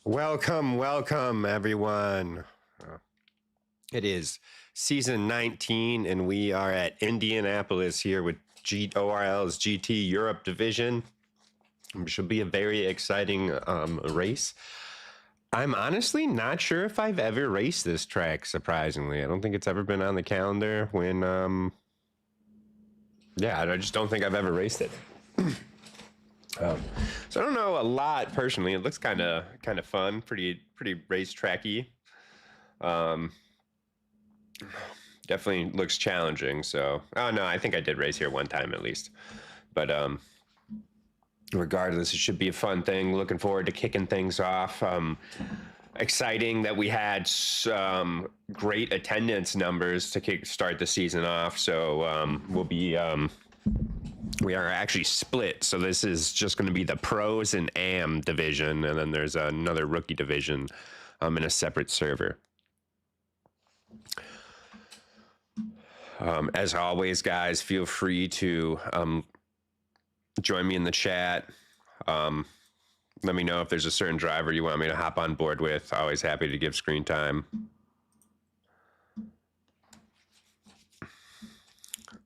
Welcome, welcome, everyone. It is season 19, and we are at Indianapolis here with ORL's GT Europe division. It should be a very exciting race. I'm honestly not sure if I've ever raced this track, surprisingly. I don't think it's ever been on the calendar when, I just don't think I've ever raced it. So I don't know a lot personally. It looks kind of fun, pretty racetracky. Definitely looks challenging. So, oh no, I think I did race here one time at least. But regardless, it should be a fun thing. Looking forward to kicking things off. Exciting that we had some great attendance numbers to start the season off. So we are actually split. So this is just going to be the pros and AM division, and then there's another rookie division in a separate server. As always, guys, feel free to join me in the chat. Let me know if there's a certain driver you want me to hop on board with. Always happy to give screen time.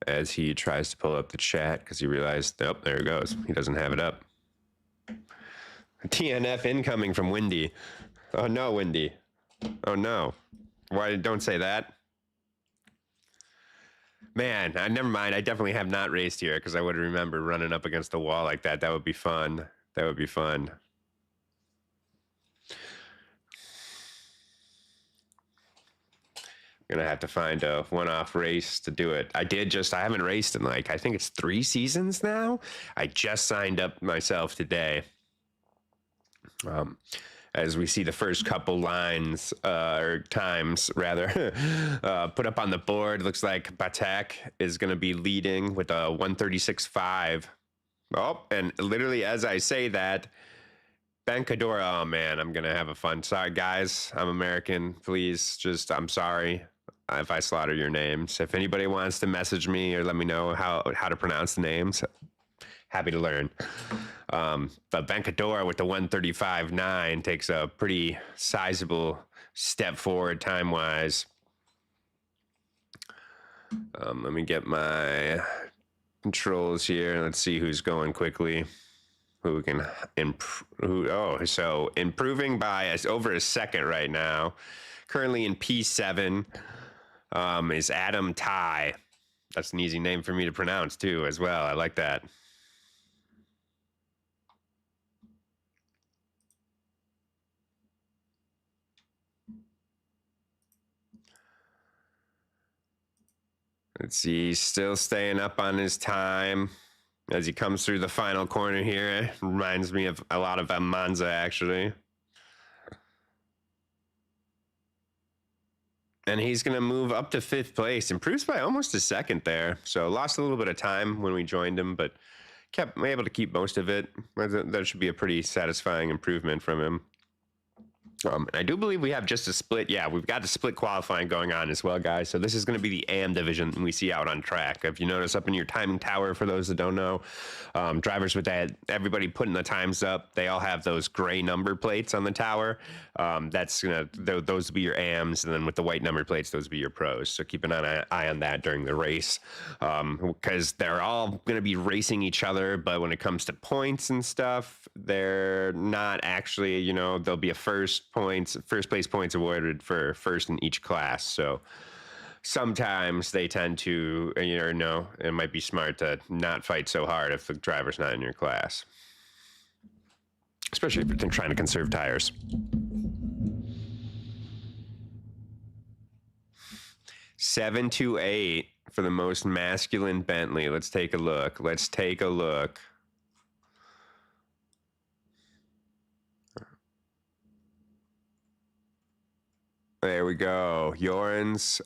As he tries to pull up the chat because he realized, oh, there it goes. He doesn't have it up. TNF incoming from Windy. Oh, no, Windy. Oh no. Why? Don't say that. Man, never mind. I definitely have not raced here because I would remember running up against the wall like that. That would be fun. That would be fun. Gonna have to find a one-off race to do it. I haven't raced in like, I think it's 3 seasons now. I just signed up myself today. As we see the first couple lines, or times rather, put up on the board. Looks like Batak is going to be leading with a 136.5. Oh, and literally as I say that, Ben Cadora, oh man, I'm going to have a fun. Sorry, guys, I'm American. Please, I'm sorry if I slaughter your names. If anybody wants to message me or let me know how to pronounce the names, happy to learn. But Bencador with the 135.9 takes a pretty sizable step forward time-wise. Let me get my controls here. Let's see who's going quickly. Who can improve? So improving by over a second right now. Currently in P7 is Adam Tai. That's an easy name for me to pronounce too, as well. I like that. Let's see, he's still staying up on his time as he comes through the final corner here. It reminds me of a lot of Monza, actually. And he's going to move up to 5th place. Improves by almost a second there. So lost a little bit of time when we joined him, but able to keep most of it. That should be a pretty satisfying improvement from him. I do believe we have just a split. Yeah, we've got the split qualifying going on as well, guys. So this is going to be the AM division we see out on track. If you notice up in your timing tower, for those that don't know, drivers with that, everybody putting the times up, they all have those gray number plates on the tower. Those will be your AMs, and then with the white number plates, those will be your pros. So keep an eye on that during the race, because they're all going to be racing each other. But when it comes to points and stuff, they're not actually, there'll be a first place points awarded for first in each class. So sometimes they tend to, it might be smart to not fight so hard if the driver's not in your class, especially if you're trying to conserve tires. Seven to 8 for the most masculine Bentley. Let's take a look. There we go. Jorans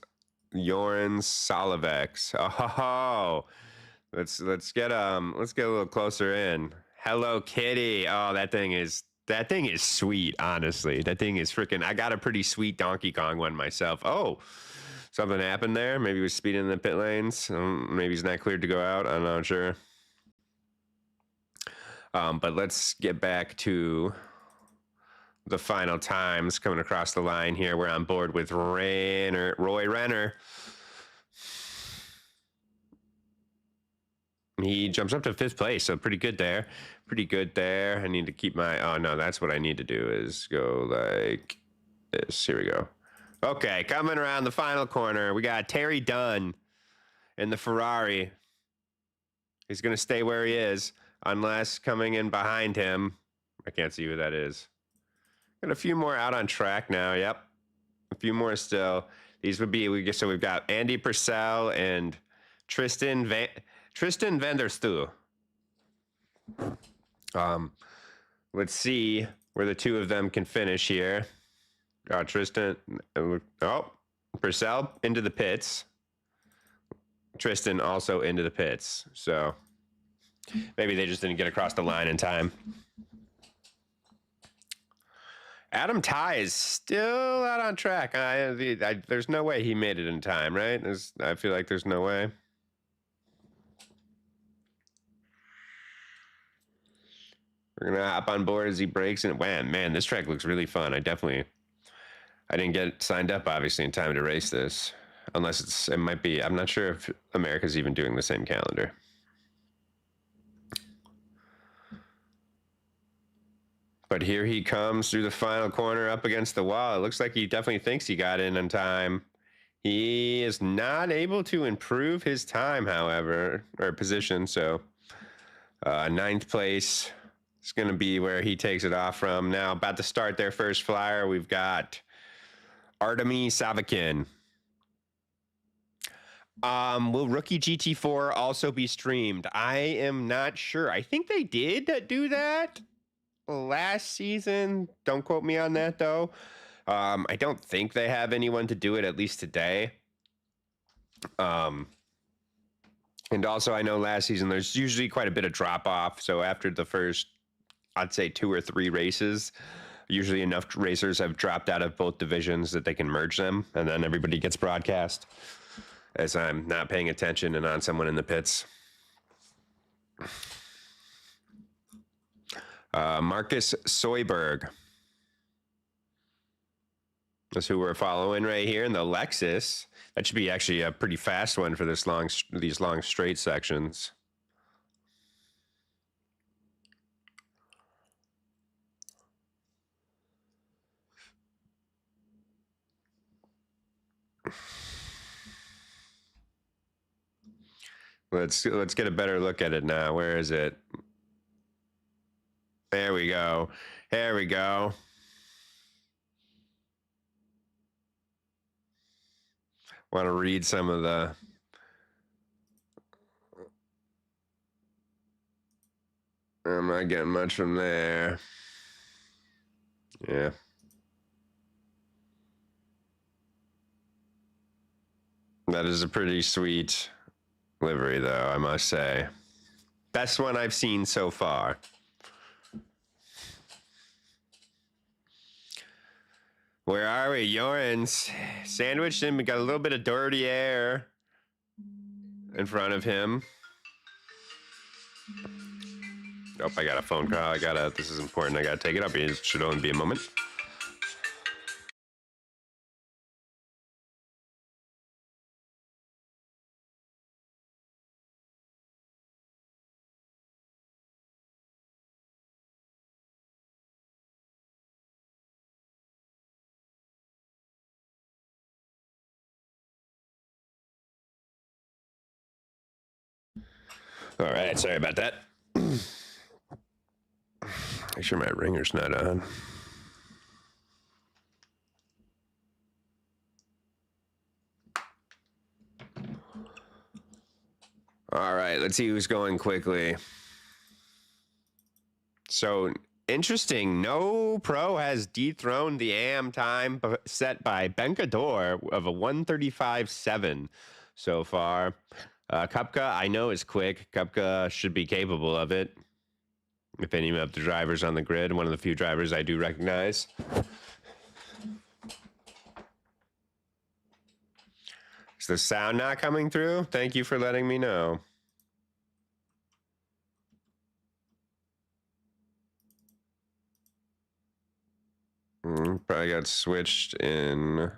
Solivex. Oh, let's get a little closer in. Hello Kitty. Oh, that thing is sweet, honestly. That thing is freaking, I got a pretty sweet Donkey Kong one myself. Oh, something happened there. Maybe he was speeding in the pit lanes. Maybe he's not cleared to go out. I'm not sure. But let's get back to the final times coming across the line here. We're on board with Roy Renner. He jumps up to 5th place, so pretty good there. I need to keep oh no, that's what I need to do is go like this. Here we go. Okay, coming around the final corner, we got Terry Dunn in the Ferrari. He's going to stay where he is unless coming in behind him. I can't see who that is. Got a few more out on track now. Yep. A few more still. These would be, we've got Andy Purcell and Tristan van der Stoel. Let's see where the two of them can finish here. Purcell into the pits. Tristan also into the pits. So maybe they just didn't get across the line in time. Adam Tai is still out on track. There's no way he made it in time, right? I feel like there's no way. We're going to hop on board as he breaks. And man, this track looks really fun. I didn't get signed up, obviously, in time to race this. Unless it might be, I'm not sure if America's even doing the same calendar. But here he comes through the final corner up against the wall. It looks like he definitely thinks he got in on time. He is not able to improve his time, however, or position. So ninth place is going to be where he takes it off from. Now, about to start their first flyer, we've got Artemy Savakin. Will Rookie GT4 also be streamed? I am not sure. I think they did do that last season. Don't quote me on that, though. I don't think they have anyone to do it, at least today. And also, I know last season there's usually quite a bit of drop off. So after the first, I'd say 2 or 3 races, usually enough racers have dropped out of both divisions that they can merge them, and then everybody gets broadcast. As I'm not paying attention and on someone in the pits. Marcus Soyberg. That's who we're following right here in the Lexus. That should be actually a pretty fast one for these long straight sections. Let's get a better look at it now. Where is it? There we go. There we go. Want to read some of the I'm not getting much from there. Yeah. That is a pretty sweet livery, though, I must say. Best one I've seen so far. Where are we? Jorans sandwiched him. We got a little bit of dirty air in front of him. Oh, I got a phone call. This is important. I gotta take it up. It should only be a moment. All right, sorry about that. Make sure my ringer's not on. All right, let's see who's going quickly. So, interesting. No pro has dethroned the AM time set by Bencador of a 1:35.7 so far. Kupka, I know, is quick. Kupka should be capable of it. If any of the drivers on the grid, one of the few drivers I do recognize. Is the sound not coming through? Thank you for letting me know. Probably got switched in.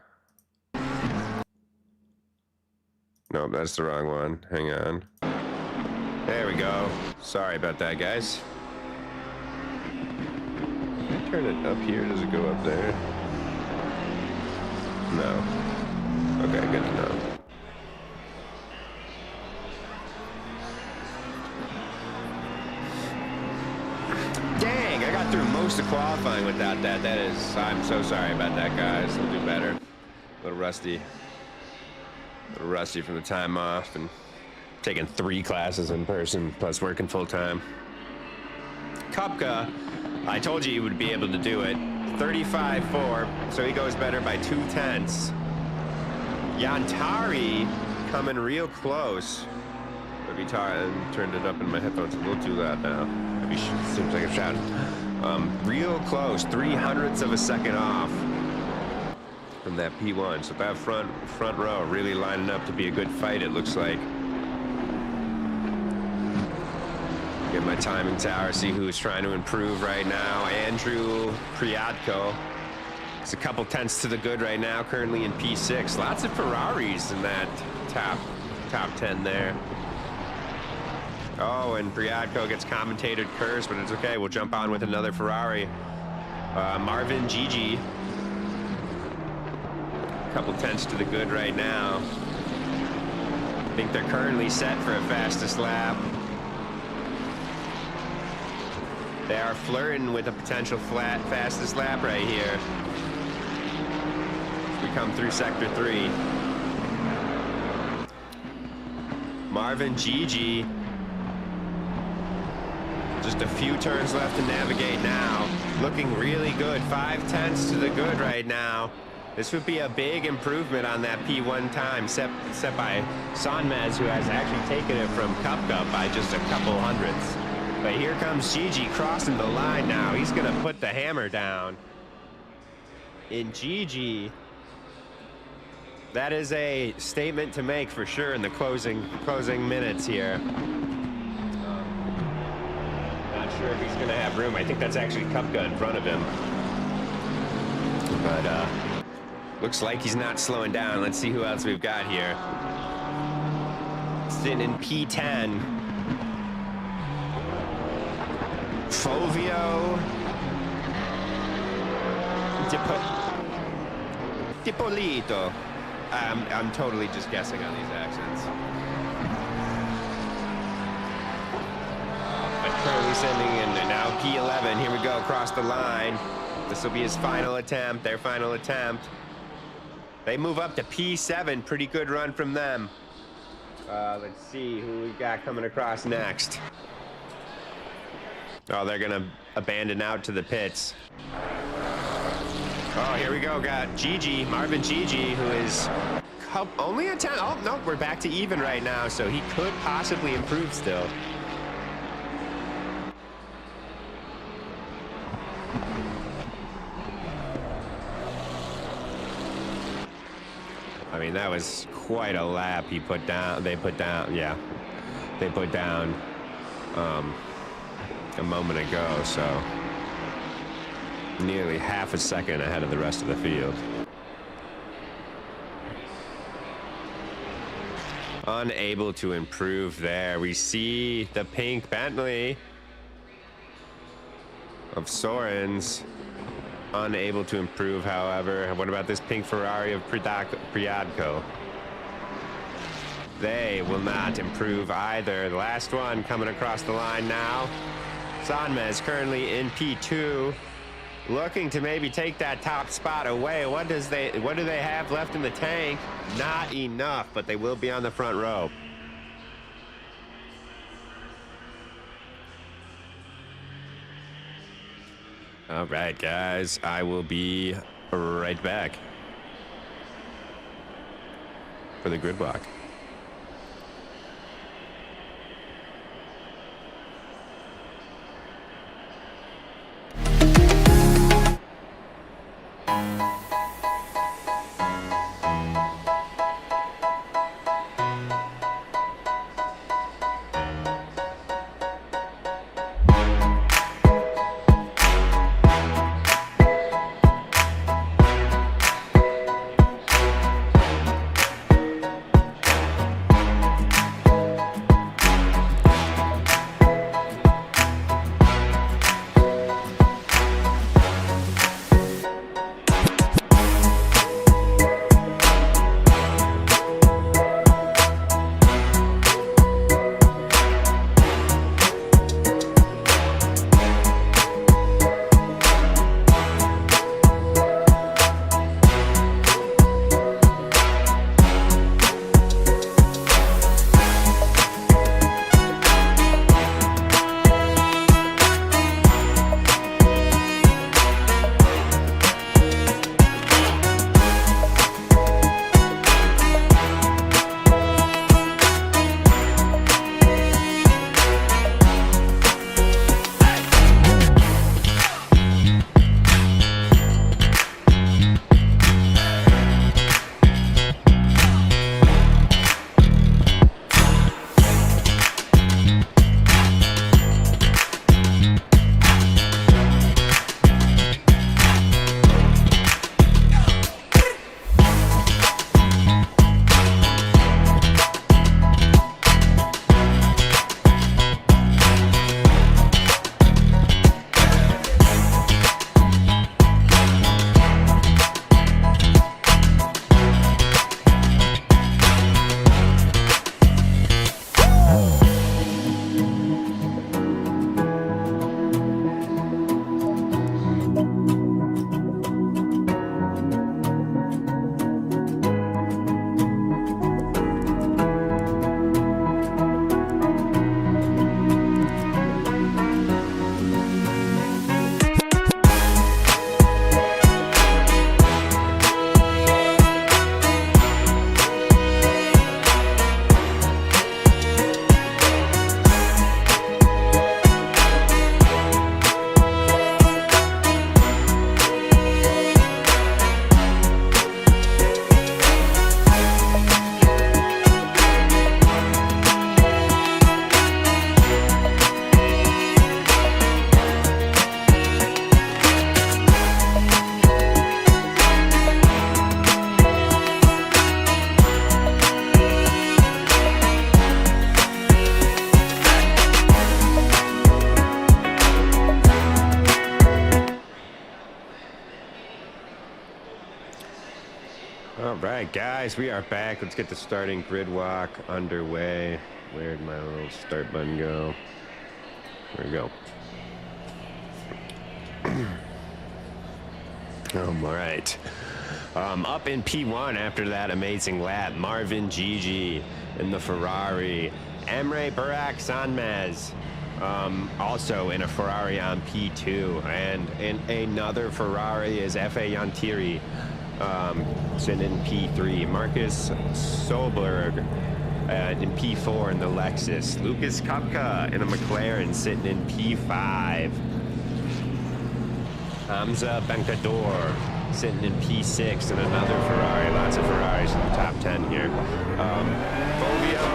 Nope, that's the wrong one. Hang on. There we go. Sorry about that, guys. Can I turn it up here? Does it go up there? No. Okay, good to know. Dang, I got through most of qualifying without that. I'm so sorry about that, guys. I'll do better. A little rusty. From the time off and taking 3 classes in person plus working full time. Kupka, I told you he would be able to do it. 35.4, so he goes better by 0.2. Yantari coming real close. Maybe turned it up in my headphones a little too loud now. Maybe seems like a shout. Real close, 0.03 of a second off from that P1. So that front row really lining up to be a good fight, it looks like. Get my timing tower, see who's trying to improve right now. Andrew Priatko. It's a couple tenths to the good right now, currently in P6. Lots of Ferraris in that top 10 there. Oh, and Priatko gets commentated curse, but it's okay. We'll jump on with another Ferrari. Marvin Gigi. Couple tenths to the good right now. I think they're currently set for a fastest lap. They are flirting with a potential fastest lap right here. We come through sector 3. Marvin Gigi. Just a few turns left to navigate now. Looking really good. 5 tenths to the good right now. This would be a big improvement on that P1 time set by S19, who has actually taken it from Cup by just a couple hundredths. But here comes Gigi crossing the line now. He's going to put the hammer down. In Gigi, that is a statement to make for sure in the closing minutes here. Not sure if he's going to have room. I think that's actually Kupka in front of him. But looks like he's not slowing down. Let's see who else we've got here. Sitting in P10. Fovio. Dipolito. I'm totally just guessing on these accents. But currently sending in now P11. Here we go across the line. This will be his final attempt, their final attempt. They move up to P7. Pretty good run from them. Let's see who we got coming across next. Oh, they're going to abandon out to the pits. Oh, here we go. Got Gigi, Marvin Gigi, who is only a 10. Oh, no, we're back to even right now, so he could possibly improve still. I mean, that was quite a lap he put down. They put down, yeah. They put down a moment ago, so nearly half a second ahead of the rest of the field. Unable to improve there. We see the pink Bentley of Soren's. Unable to improve, however. What about this pink Ferrari of Priadko? They will not improve either. The last one coming across the line now. S19 currently in P2, looking to maybe take that top spot away. What do they have left in the tank? Not enough, but they will be on the front row. All right, guys, I will be right back for the grid block. right, guys, we are back. Let's get the starting grid walk underway. Where'd my little start button go? There we go. All right. Up in P1 after that amazing lap, Marvin Gigi in the Ferrari. Emre Burak Sanmez also in a Ferrari on P2. And in another Ferrari is Efe Yantiri sitting in P3. Marcus Solberg in P4 in the Lexus. Lucas Kupka in a McLaren sitting in P5. Hamza Benkador sitting in P6 in another Ferrari. Lots of Ferraris in the top 10 here. Fovio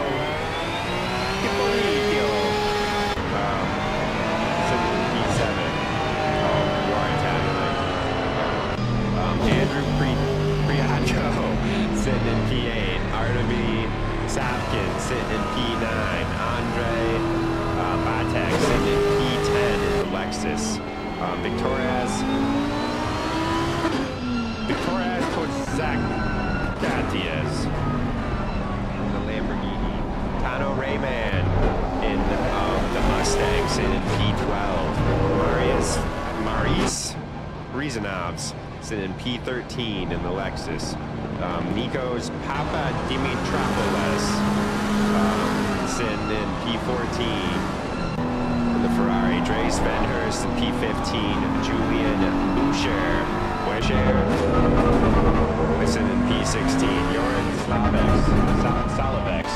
Cipollillo sitting in P7. You are Italian. Andrew Priato sitting in P8. Artemi Sapkin sitting in P9. Andre Batek sitting in P10 in the Lexus. Victoria's Kozak-Diaz in the Lamborghini. Tano Rayman in the Mustang sitting in P12. Maurice Rizanovs sitting in P13 in the Lexus. Nikos Papadimitriopoulos sitting in P14 in the Ferrari. Dre Svenhurst in P15. Julian Boucher sitting in P16. Joran Salavex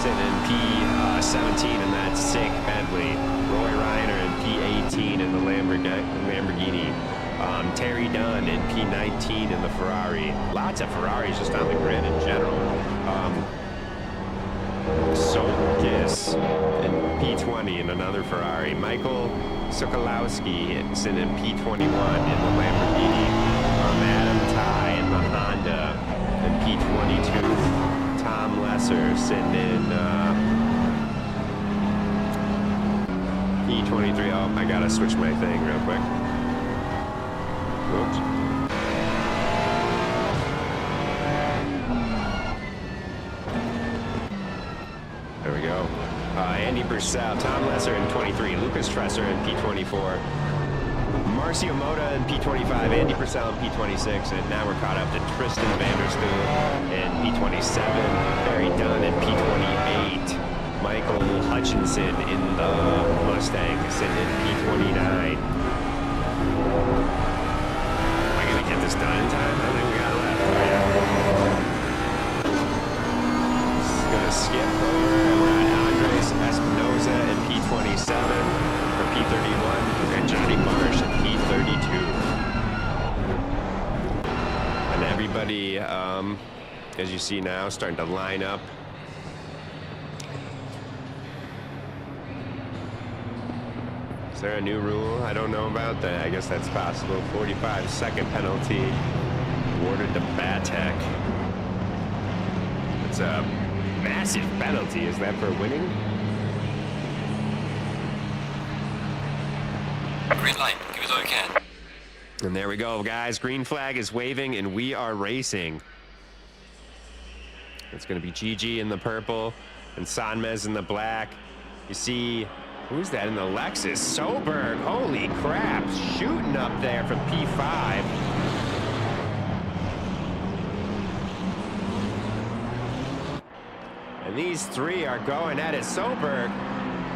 sitting in P17 in that sick Bentley. Roy Reiner in P18 in the Lamborghini. Terry Dunn in P19 in the Ferrari. Lots of Ferraris just on the grid in general. Solkis in P20 in another Ferrari. Michael Sokolowski sitting in P21 in the Lamborghini. Adam Ty in the Honda in P22. Tom Lesser sitting in P23. Oh, I gotta switch my thing real quick. Oops. There we go. Andy Purcell, Tom Lesser in 23, Lucas Tresser in P24, Marcio Moda in P25, Andy Purcell in P26, and now we're caught up to Tristan Vanderstoel in P27, Barry Dunn in P28, Michael Hutchinson in the Mustang sitting in P29. Am I going to get this done in time? I don't think we got left. Oh, yeah. Just going to skip over, and we're at Andres Espinoza in P27 for P31, and Johnny Marsh in P32. And everybody, as you see now, starting to line up. Is there a new rule? I don't know about that. I guess that's possible. 45-second penalty awarded to Batek. It's a massive penalty. Is that for winning? Green light. Give it all you can. And there we go, guys. Green flag is waving, and we are racing. It's going to be Gigi in the purple and Sanmez in the black. You see, who's that in the Lexus? Soberg. Holy crap. Shooting up there from P5. And these three are going at it. Soberg.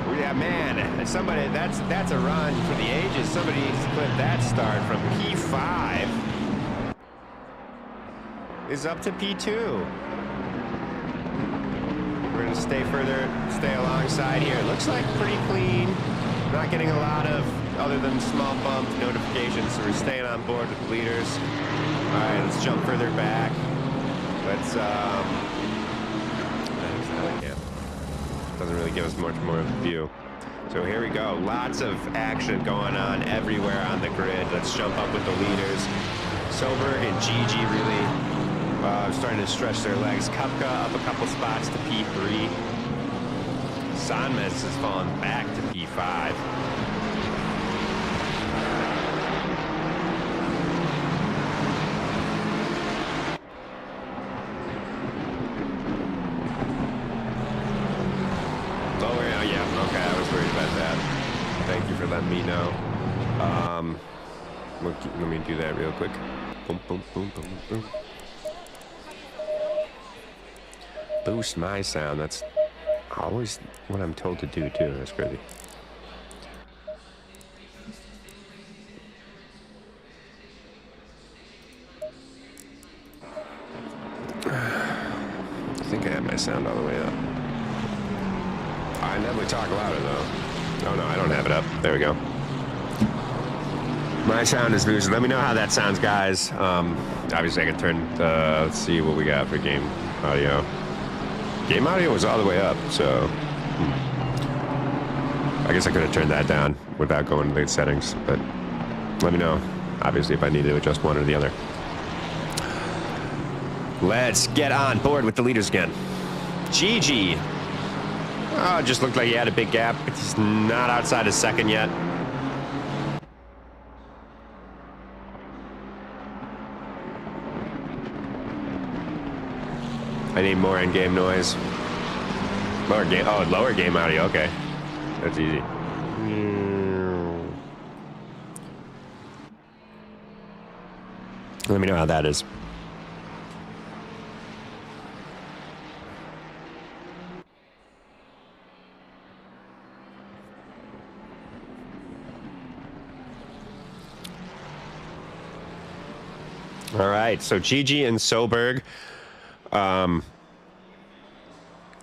Yeah, man, somebody, that's a run for the ages. Somebody needs to clip that start from P5 is up to P2. We're going to stay alongside here. It looks like pretty clean. Not getting a lot of, other than small bump notifications, so we're staying on board with the leaders. All right, let's jump further back. Let's, doesn't really give us much more of a view. So here we go. Lots of action going on everywhere on the grid. Let's jump up with the leaders. Soberg and Gigi really starting to stretch their legs. Kupka up a couple spots to P3. Sanmez has fallen back to P5. was worried about that. Thank you for letting me know. Let me do that real quick. Boom, boom, boom, boom, boom. Boost my sound. That's always what I'm told to do, too. That's crazy. I think I have my sound all the way up. I never talk louder, though. Oh, no, I don't have it up. There we go. My sound is boosted. Let me know how that sounds, guys. Obviously, I can turn, let's see what we got for game audio. Game audio was all the way up, so I guess I could have turned that down without going to the settings, but let me know, obviously, if I need to adjust one or the other. Let's get on board with the leaders again. GG. Oh, it just looked like he had a big gap. He's not outside his second yet. I need more in-game noise. Lower game audio. Okay, that's easy. Let me know how that is. All right, so Gigi and Soberg,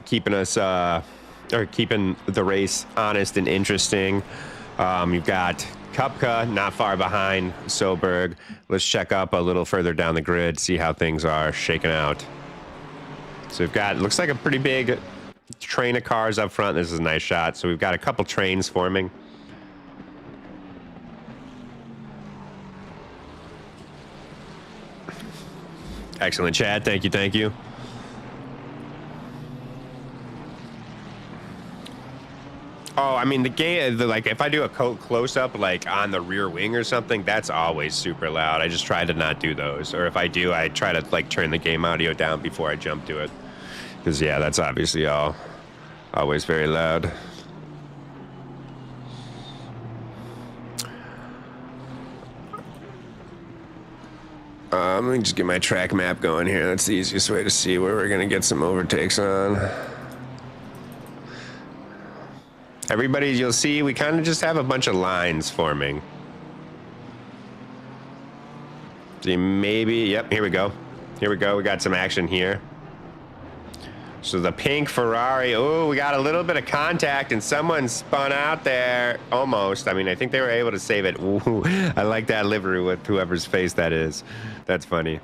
keeping us or keeping the race honest and interesting. You've got Kupka not far behind Soberg. Let's check up a little further down the grid, see how things are shaking out. So we've got, looks like a pretty big train of cars up front. This is a nice shot. So we've got a couple trains forming. Excellent, Chad. Thank you, thank you. Oh, I mean, the game, like, if I do a close-up, like, on the rear wing or something, that's always super loud. I just try to not do those. Or if I do, I try to, like, turn the game audio down before I jump to it. Because, yeah, that's obviously always very loud. Let me just get my track map going here. That's the easiest way to see where we're going to get some overtakes on. Everybody, you'll see, we kind of just have a bunch of lines forming. See, maybe, yep, here we go. Here we go, we got some action here. So the pink Ferrari, oh, we got a little bit of contact and someone spun out there, almost. I mean, I think they were able to save it. Ooh, I like that livery with whoever's face that is. That's funny.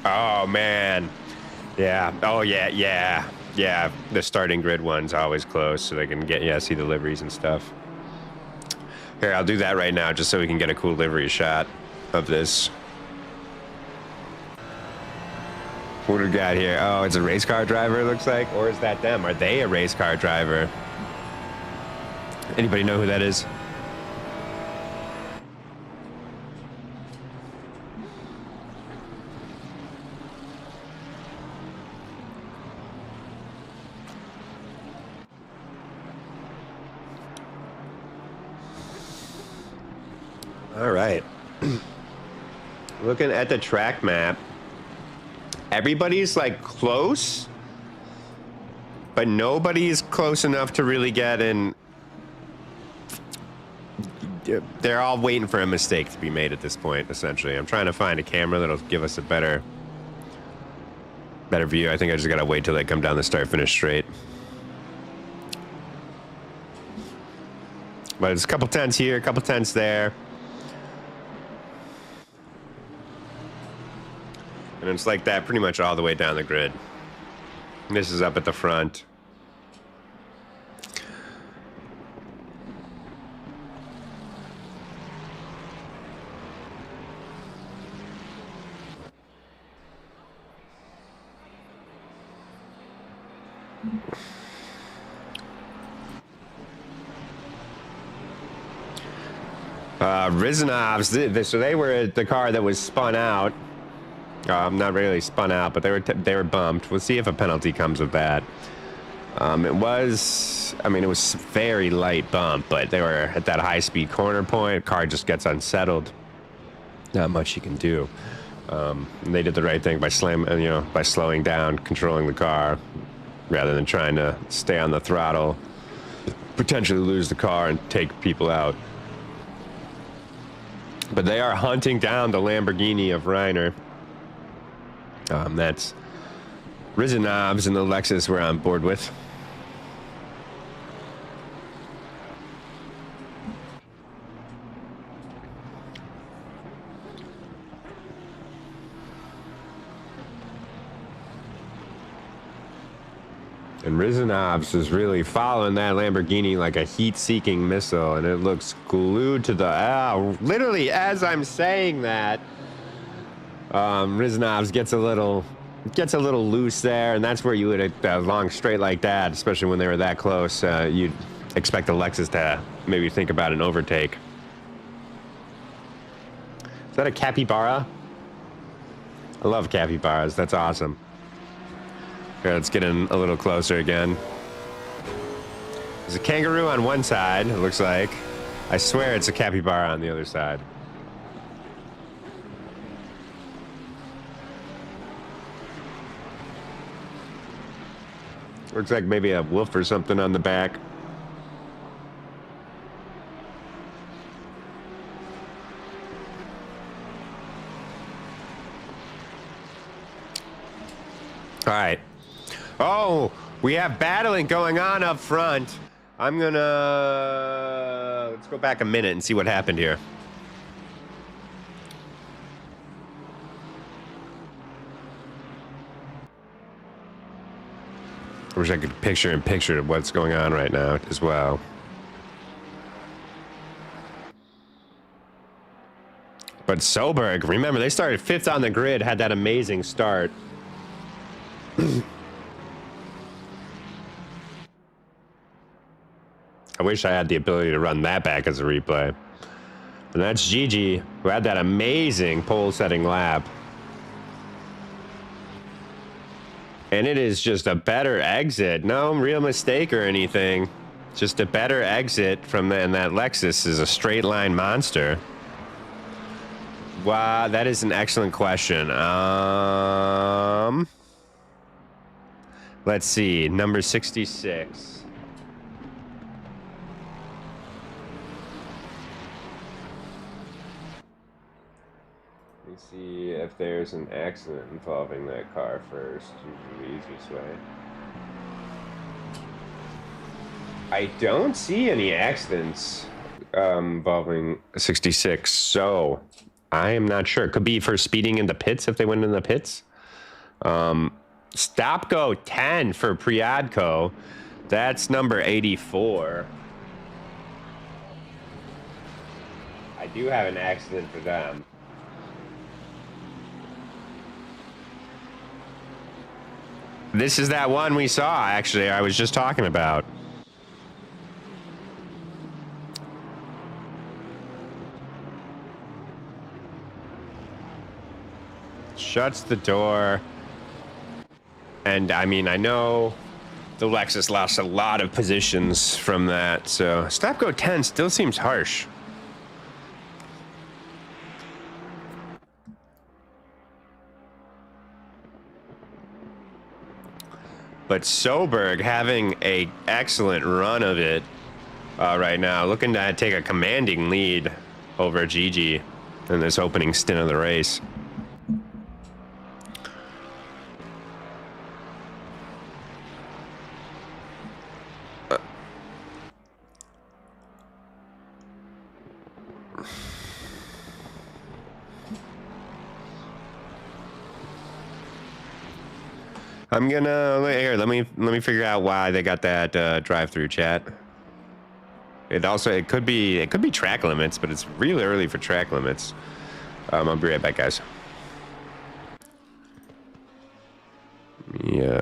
Oh, man. Yeah. Oh, yeah, yeah. Yeah, the starting grid one's always close, so they can get, yeah, see the liveries and stuff. Here, I'll do that right now, just so we can get a cool livery shot of this. What do we got here? Oh, it's a race car driver, it looks like. Or is that them? Are they a race car driver? Anybody know who that is? All right. Looking at the track map, everybody's like close, but nobody's close enough to really get in. They're all waiting for a mistake to be made at this point, essentially. I'm trying to find a camera that'll give us a better view. I think I just gotta wait till they come down the start-finish straight. But there's a couple tenths here, a couple tenths there. And it's like that pretty much all the way down the grid. And this is up at the front. Rizanovs, so they were the car that was spun out. Not really spun out, but they were bumped. We'll see if a penalty comes with that. It was very light bump, but they were at that high-speed corner point. Car just gets unsettled. Not much you can do. And they did the right thing by slowing down, controlling the car, rather than trying to stay on the throttle, potentially lose the car and take people out. But they are hunting down the Lamborghini of Reiner. That's Rizanovs and the Lexus we're on board with. And Rizanovs is really following that Lamborghini like a heat-seeking missile, and it looks glued to the... literally, as I'm saying that, Rizanovs gets a little loose there, and that's where you would, a long straight like that, especially when they were that close, you'd expect the Lexus to maybe think about an overtake. Is that a capybara? I love capybaras. That's awesome. Here, let's get in a little closer again. There's a kangaroo on one side, it looks like. I swear it's a capybara on the other side. Looks like maybe a wolf or something on the back. All right. Oh, we have battling going on up front. Let's go back a minute and see what happened here. I wish I could picture what's going on right now as well. But Soberg, remember, they started 5th on the grid, had that amazing start. I wish I had the ability to run that back as a replay. And that's Gigi, who had that amazing pole-setting lap. And it is just a better exit. No real mistake or anything. Just a better exit from and that Lexus is a straight line monster. Wow, that is an excellent question. Let's see, number 66. See if there's an accident involving that car first. Usually the easiest way. I don't see any accidents involving 66, so I am not sure. It could be for speeding in the pits if they went in the pits. Stop go 10 for Priadco. That's number 84. I do have an accident for them. This is that one we saw, actually, I was just talking about. Shuts the door. And, I mean, I know the Lexus lost a lot of positions from that, so stop go 10 still seems harsh. But Soberg having a excellent run of it right now, looking to take a commanding lead over Gigi in this opening stint of the race. I'm gonna let me figure out why they got that drive-through chat. It could be track limits, but it's really early for track limits. I'll be right back, guys. Yeah.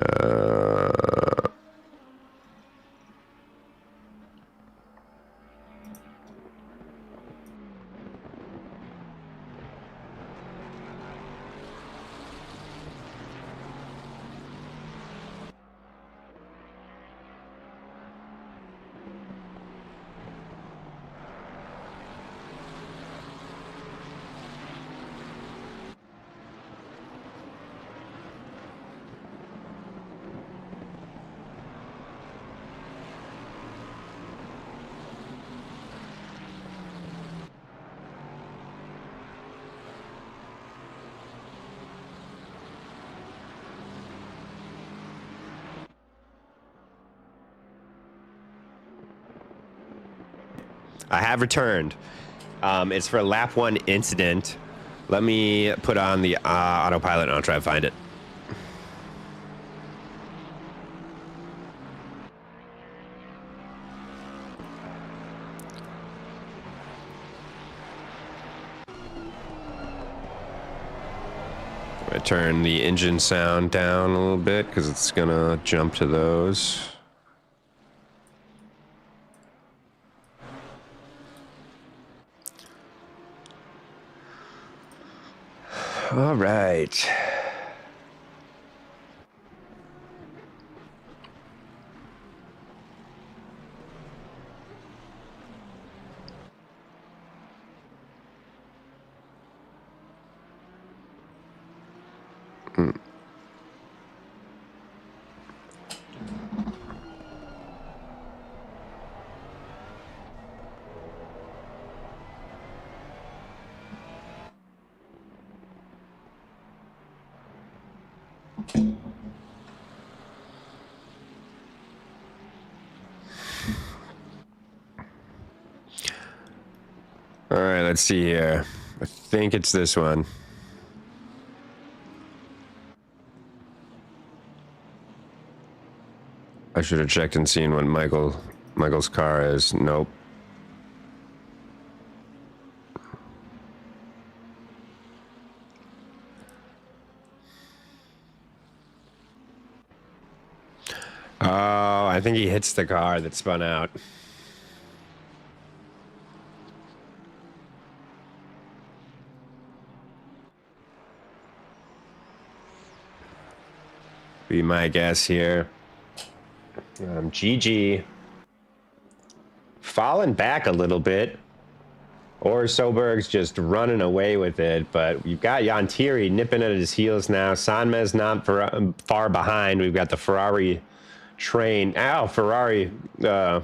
I have returned. It's for a lap 1 incident. Let me put on the autopilot and I'll try to find it. I turn the engine sound down a little bit because it's gonna jump to those. All right. All right, let's see here. I think it's this one. I should have checked and seen what Michael's car is. Nope. Oh, I think he hits the car that spun out. Be my guess here. GG. Falling back a little bit. Or Soberg's just running away with it, but you've got Yantieri nipping at his heels now. Sanmez not far behind. We've got the Ferrari train. Ow, Ferrari. 4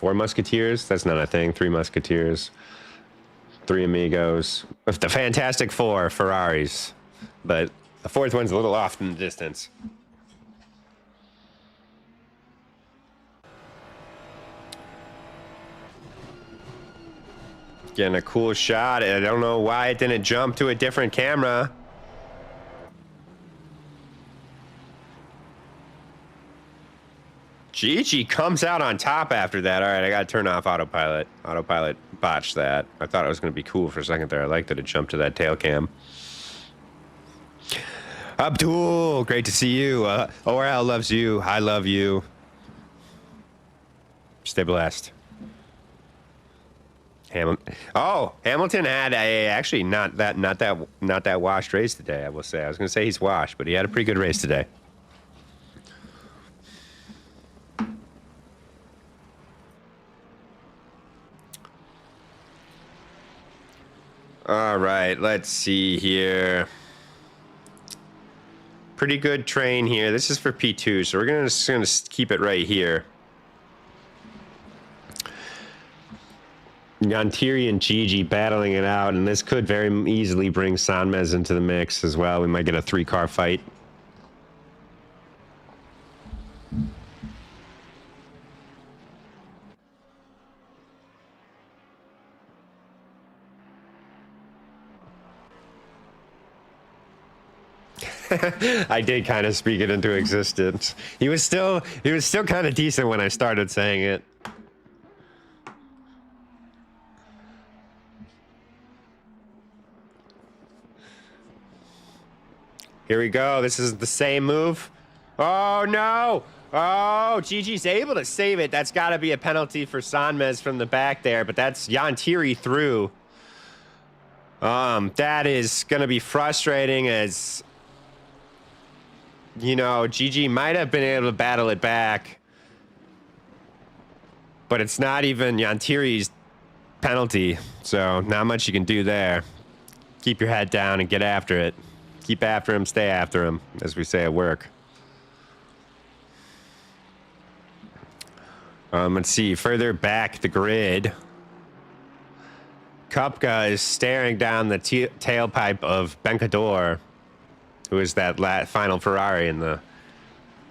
Musketeers? That's not a thing. 3 Musketeers. 3 Amigos. The Fantastic Four Ferraris. But the 4th one's a little off in the distance. Getting a cool shot. I don't know why it didn't jump to a different camera. Gigi comes out on top after that. All right, I got to turn off autopilot. Autopilot botched that. I thought it was going to be cool for a second there. I liked that it jumped to that tail cam. Abdul, great to see you. ORL loves you. I love you. Stay blessed. Hamilton had actually not that washed race today. I will say. I was going to say he's washed, but he had a pretty good race today. All right, let's see here. Pretty good train here. This is for P2, so we're just gonna keep it right here. Yantieri and Gigi battling it out, and this could very easily bring Sanmez into the mix as well. We might get a 3-car fight. I did kind of speak it into existence. He was still kind of decent when I started saying it. Here we go. This is the same move. Oh, no. Oh, Gigi's able to save it. That's got to be a penalty for Sanmez from the back there, but that's Yantieri through. That is going to be frustrating as, you know, Gigi might have been able to battle it back, but it's not even Yantieri's penalty, so not much you can do there. Keep your head down and get after it. Keep after him, stay after him, as we say at work. Let's see, further back the grid. Kupka is staring down the tailpipe of Bencador, who is that final Ferrari in the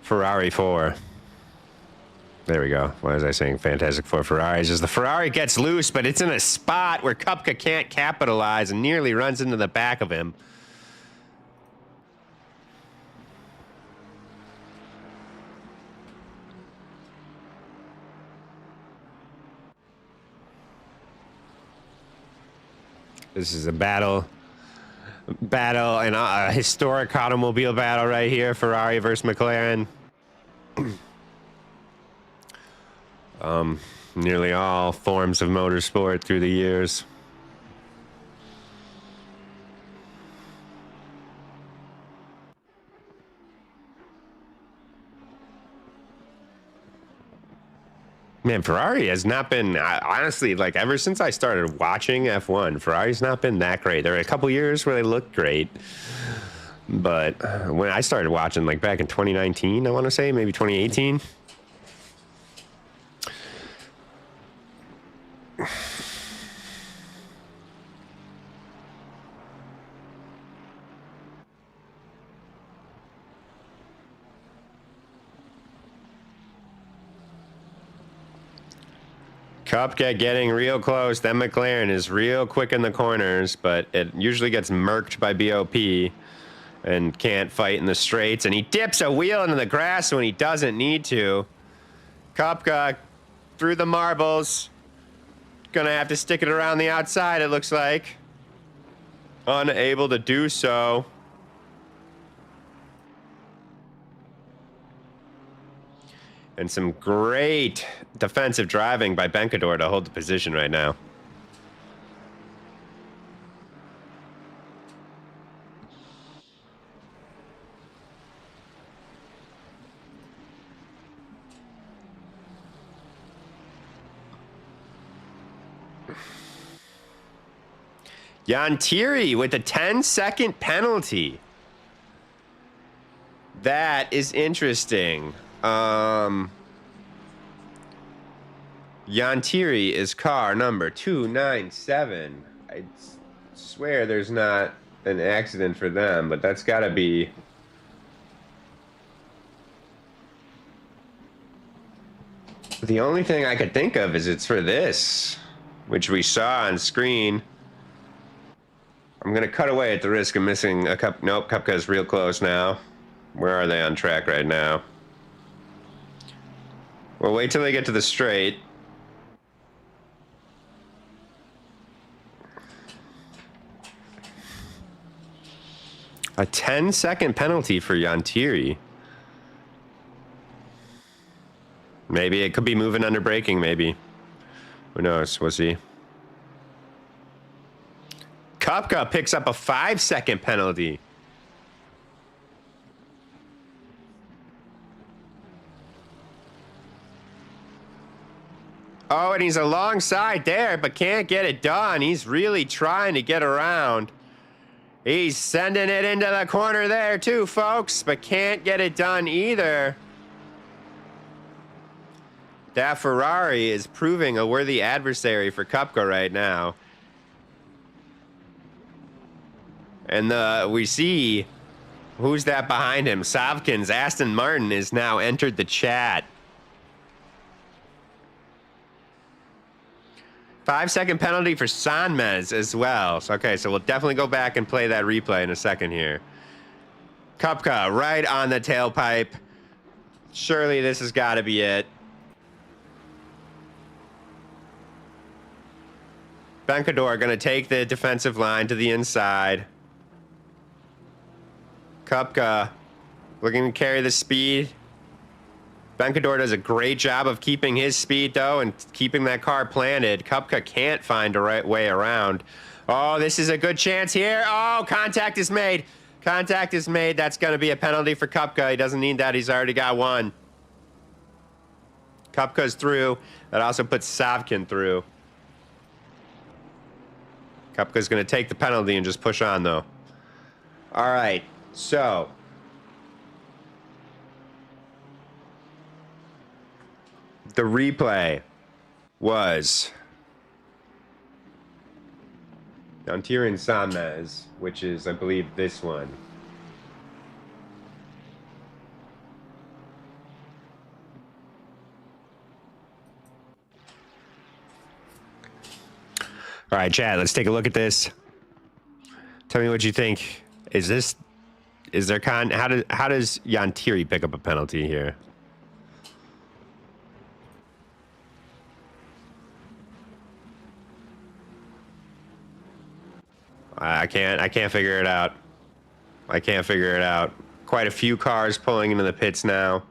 Ferrari 4. There we go. What was I saying? Fantastic for Ferraris. As the Ferrari gets loose, but it's in a spot where Kupka can't capitalize and nearly runs into the back of him. This is a battle, and a historic automobile battle right here. Ferrari versus McLaren. Nearly all forms of motorsport through the years. Man, Ferrari has not been, honestly, like ever since I started watching F1, Ferrari's not been that great. There were a couple years where they looked great. But when I started watching, like back in 2019, I want to say, maybe 2018. Kupka getting real close. Then McLaren is real quick in the corners, but it usually gets murked by BOP and can't fight in the straights. And he dips a wheel into the grass when he doesn't need to. Kupka through the marbles. Gonna have to stick it around the outside, it looks like. Unable to do so. And some great defensive driving by Bencador to hold the position right now. Yantiri with a 10-second penalty. That is interesting. Yantiri is car number 297. I swear there's not an accident for them, but that's got to be... The only thing I could think of is it's for this, which we saw on screen. I'm going to cut away at the risk of missing a cup. Nope, Kupka's real close now. Where are they on track right now? We'll wait till they get to the straight. A 10-second penalty for Yantiri. Maybe it could be moving under braking, maybe. Who knows? We'll see. Kupka picks up a 5-second penalty. Oh, and he's alongside there, but can't get it done. He's really trying to get around. He's sending it into the corner there too, folks, but can't get it done either. That Ferrari is proving a worthy adversary for Kupka right now. And we see, who's that behind him? Savkin's Aston Martin is now entered the chat. 5-second penalty for Sanmez as well. So, okay, so we'll definitely go back and play that replay in a second here. Kupka right on the tailpipe. Surely this has got to be it. Bencador going to take the defensive line to the inside. Kupka looking to carry the speed. Bencador does a great job of keeping his speed, though, and keeping that car planted. Kupka can't find a right way around. Oh, this is a good chance here. Oh, contact is made. Contact is made. That's going to be a penalty for Kupka. He doesn't need that. He's already got one. Kupka's through. That also puts Savkin through. Kupka's going to take the penalty and just push on, though. All right, so... the replay was Yantiri and Sanmez, which is, I believe, this one. All right, Chad, let's take a look at this. Tell me what you think. Is there how does Yantiri pick up a penalty here? I can't figure it out. I can't figure it out. Quite a few cars pulling into the pits now.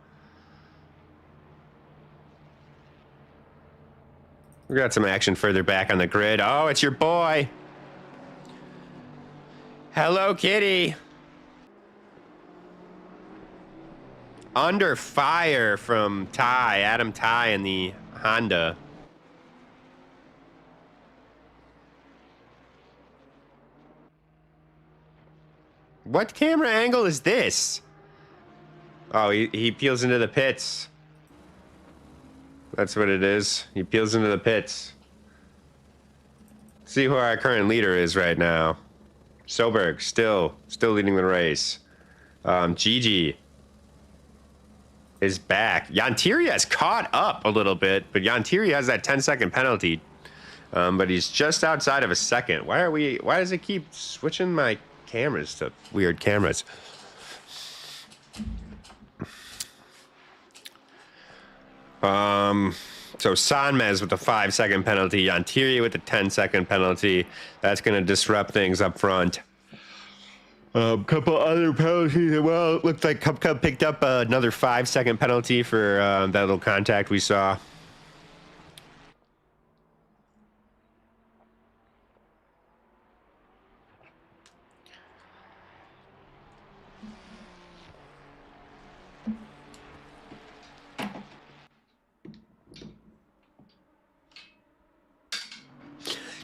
We got some action further back on the grid. Oh, it's your boy. Hello, Kitty. Under fire from Adam Ty in the Honda. What camera angle is this? Oh, he peels into the pits. That's what it is. He peels into the pits. See who our current leader is right now. Soberg, still leading the race. Gigi is back. Yantiri has caught up a little bit, but Yantiri has that 10-second penalty. But he's just outside of a second. Why does it keep switching my cameras to weird cameras? So Sanmez with the 5-second penalty, Yantiri with the 10-second penalty. That's going to disrupt things up front. Couple other penalties. Well, it looked like Cup picked up another 5-second penalty for that little contact we saw.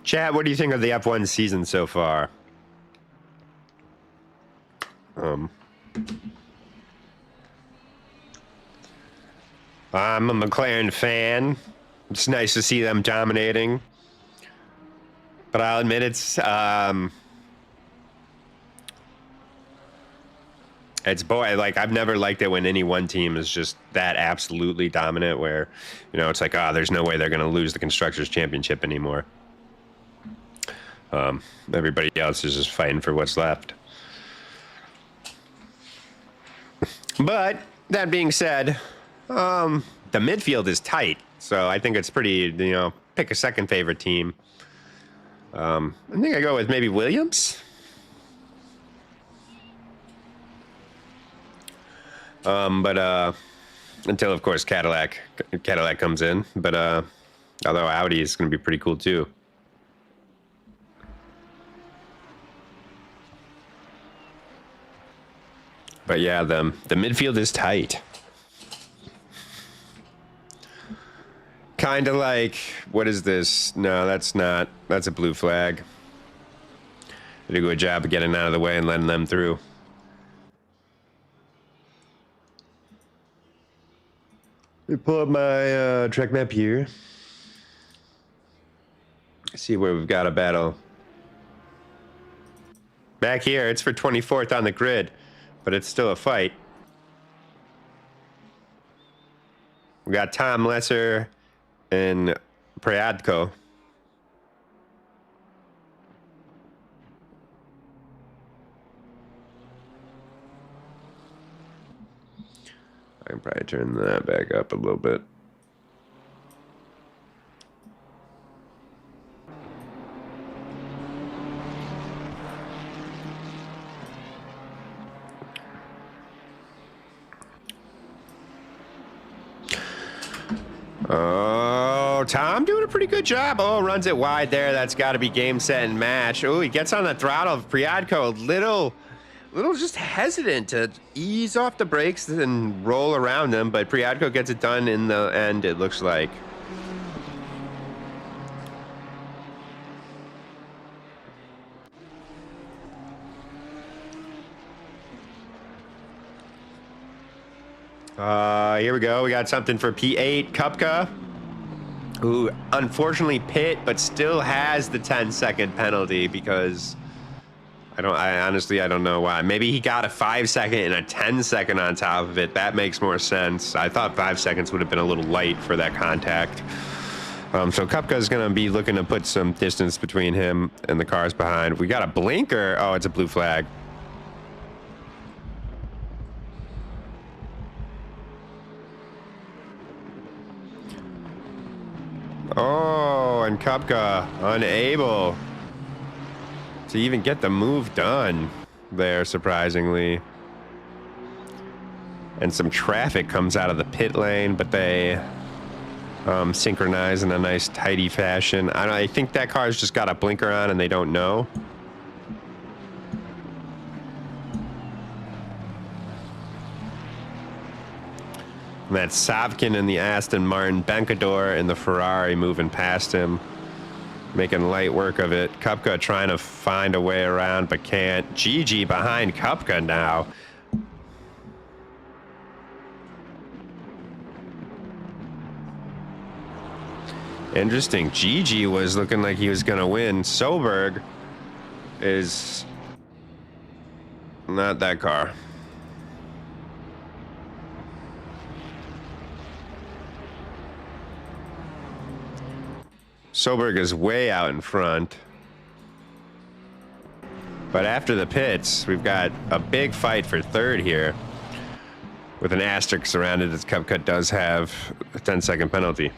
Chat, what do you think of the F1 season so far? I'm a McLaren fan. It's nice to see them dominating. But I'll admit it's boy, like I've never liked it when any one team is just that absolutely dominant where, you know, it's like, there's no way they're going to lose the Constructors' Championship anymore. Everybody else is just fighting for what's left. But that being said, the midfield is tight, so I think it's pretty, you know, pick a second favorite team. I think I go with maybe Williams. But until of course Cadillac comes in, but although Audi is going to be pretty cool too. But yeah, the midfield is tight. Kind of like, what is this? No, that's not. That's a blue flag. They do a good job of getting out of the way and letting them through. Let me pull up my track map here. See where we've got a battle. Back here, it's for 24th on the grid. But it's still a fight. We got Tom Lesser and Priadko. I can probably turn that back up a little bit. Oh, Tom doing a pretty good job. Oh, runs it wide there. That's got to be game, set, and match. Oh, he gets on the throttle of Priadko. Little just hesitant to ease off the brakes and roll around him, but Priadko gets it done in the end, it looks like. Here we go. We got something for P8, Kupka, who unfortunately pit, but still has the 10-second penalty because I honestly don't know why. Maybe he got a 5-second and a 10-second on top of it. That makes more sense. I thought 5 seconds would have been a little light for that contact. So Kupka's going to be looking to put some distance between him and the cars behind. We got a blinker. Oh, it's a blue flag. Oh, and Kupka unable to even get the move done there, surprisingly. And some traffic comes out of the pit lane, but they synchronize in a nice, tidy fashion. I think that car's just got a blinker on and they don't know. And that's Savkin in the Aston Martin, Bencador in the Ferrari moving past him, making light work of it. Kupka trying to find a way around, but can't. Gigi behind Kupka now. Interesting. Gigi was looking like he was going to win. Soberg is not that car. Soberg is way out in front. But after the pits, we've got a big fight for third here with an asterisk surrounded as Kupka does have a 10-second penalty.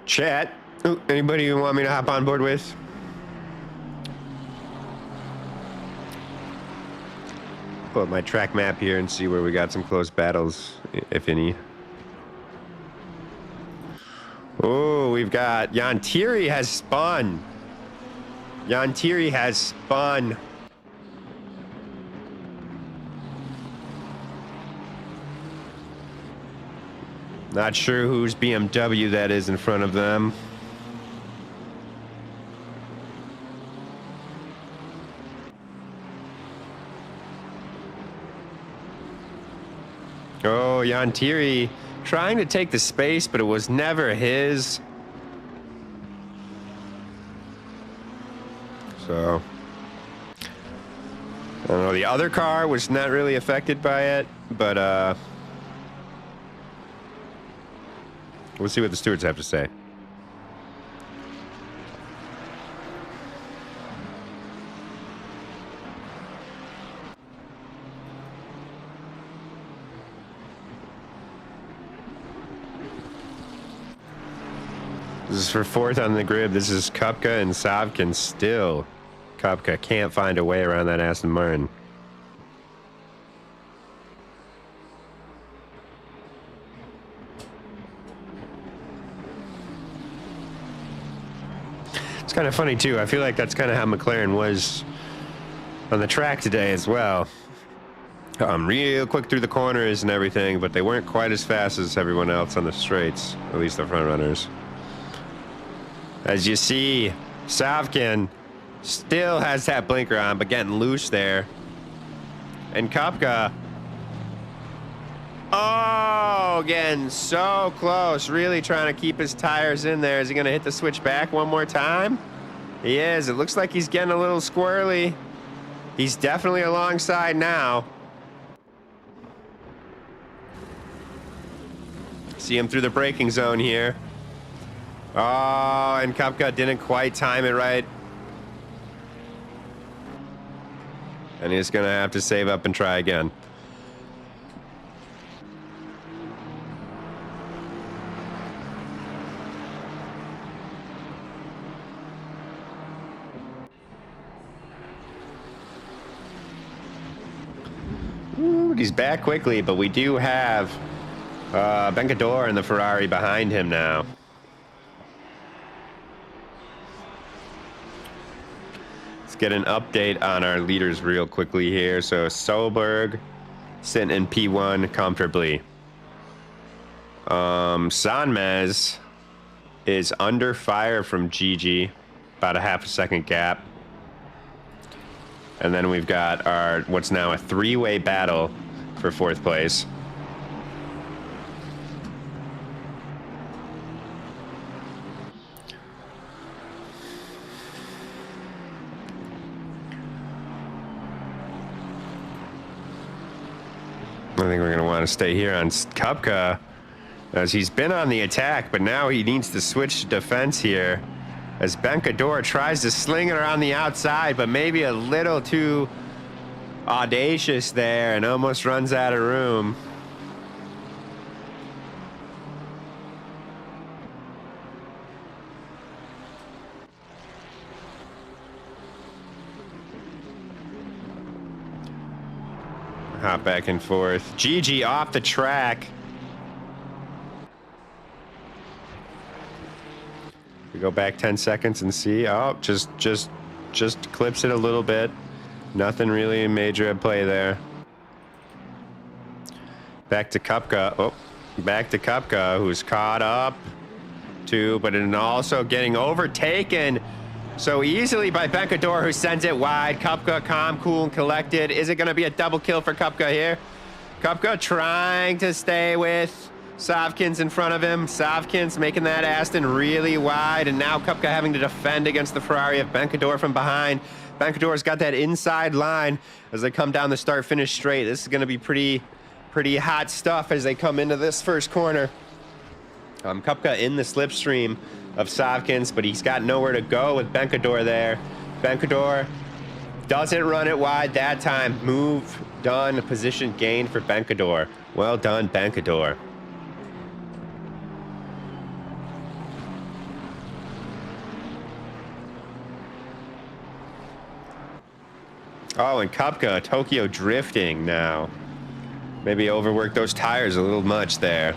Chat. Ooh, anybody you want me to hop on board with? Pull up my track map here and see where we got some close battles, if any. Oh, we've got Jan Thierry has spun. Jan Thierry has spun. Not sure whose BMW that is in front of them. Oh, Jan Thierry trying to take the space, but it was never his. So, I don't know. The other car was not really affected by it, but we'll see what the stewards have to say. This is for fourth on the grid. This is Kupka and Savkin still. Kupka can't find a way around that Aston Martin. It's kind of funny, too. I feel like that's kind of how McLaren was on the track today as well. Real quick through the corners and everything, but they weren't quite as fast as everyone else on the straights, at least the front runners. As you see, Savkin still has that blinker on, but getting loose there. And Kupka, oh, again, so close. Really trying to keep his tires in there. Is he going to hit the switch back one more time? He is. It looks like he's getting a little squirrely. He's definitely alongside now. See him through the braking zone here. Oh, and Kupka didn't quite time it right. And he's going to have to save up and try again. Ooh, he's back quickly, but we do have Bencador and the Ferrari behind him now. Let's get an update on our leaders real quickly here. So Solberg sitting in P1 comfortably. Sanmez is under fire from Gigi, about a half a second gap. And then we've got our what's now a three-way battle for fourth place. I think we're going to want to stay here on Kupka, as he's been on the attack, but now he needs to switch to defense here, as Bencador tries to sling it around the outside, but maybe a little too audacious there and almost runs out of room. Hop back and forth. Gigi off the track. We go back 10 seconds and see. Oh, just clips it a little bit. Nothing really major at play there. Back to Kupka. Oh, back to Kupka, who's caught up to, but also getting overtaken so easily by Bencador, who sends it wide. Kupka calm, cool, and collected. Is it going to be a double kill for Kupka here? Kupka trying to stay with Savkins in front of him. Savkins making that Aston really wide, and now Kupka having to defend against the Ferrari of Bencador from behind. Bencador's got that inside line as they come down the start-finish straight. This is going to be pretty hot stuff as they come into this first corner. Kupka in the slipstream of Savkins, but he's got nowhere to go with Bencador there. Bencador doesn't run it wide that time. Move done, position gained for Bencador. Well done, Bencador. Oh, and Kupka, Tokyo drifting now. Maybe overworked those tires a little much there.